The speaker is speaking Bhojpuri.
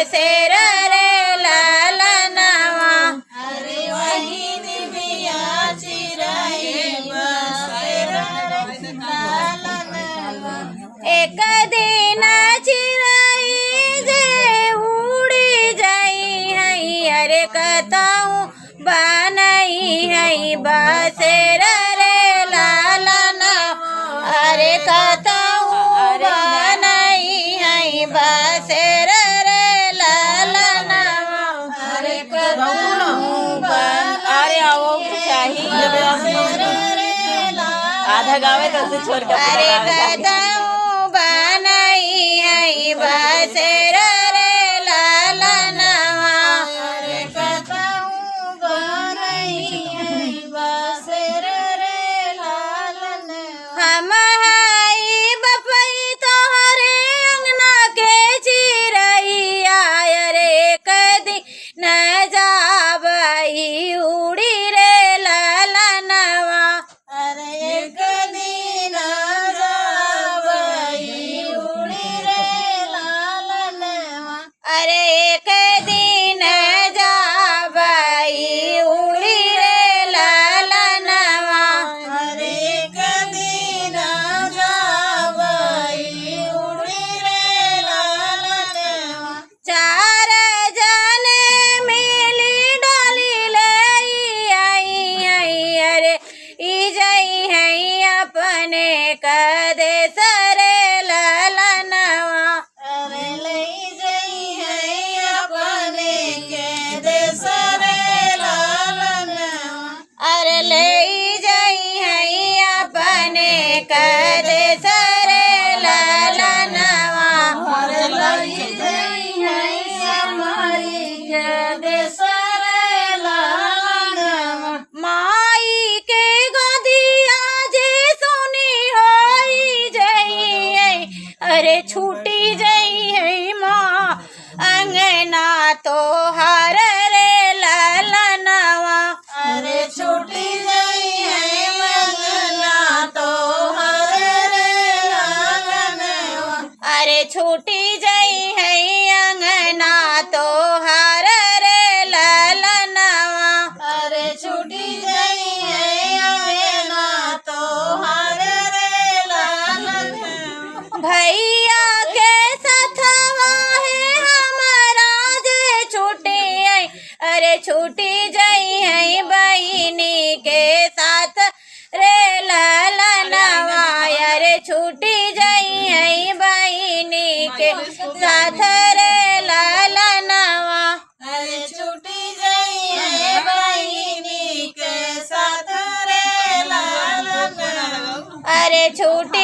बसेर रे लालनवा। अरे वाहिनी बिया चिराई बसेर रे लालनवा। एक दिन चिराई जे उड़ी जाई है अरे कताऊ बनई है बसेर रे लालनवा। अरे कताऊ बनई है बसेर रे लालनवा। अरे कताऊ अरे आओ आधा गावे तो छोड़ के अरे कताऊ बनई है बसेर रे लालनवा। अरे कताऊ बनई है बसेर रे लालनवा। हम हई बपई तोहरे अंगना के चिरैया रे एक दिन जाबई उड़ी रे लालनवा। अरे एक दिन जाबई उड़ी रे लालनवा। अरे एक दिन जाबई उड़ी रे लालनवा। अरे एक दिन जाबई उड़ी रे लालनवा। चार जने मिली डोली ले आई है अरे ई जई है अपने कदे सरे लालनवा। अरे लई जई है अपने के देश रे लालनवा। अरे ले जई है अपने कदे सरे लालनवा। अरे लई जई है हमारी के देश रे लालनवा। माई के गोदिया जे सोनी होई जई है अरे छूटी जई है माँ अंगना तो हर रे लालनवा। अरे छूटी जई है मंगना तो हर रे लालनवा। अरे छूटी जई है अंगना तो हर रे लालनवा। अरे छूटी जई है अंगना तो हर रे लालनवा। भैया के सथवा है हमारा जे छूटी है अरे छूटी जई है बहिनी के साथ रे लालनवा। अरे छूटी जई है बहिनी के साथ रे लालनवा। अरे छूटी जई है बहिनी के साथ रे लालनवा। अरे छूटी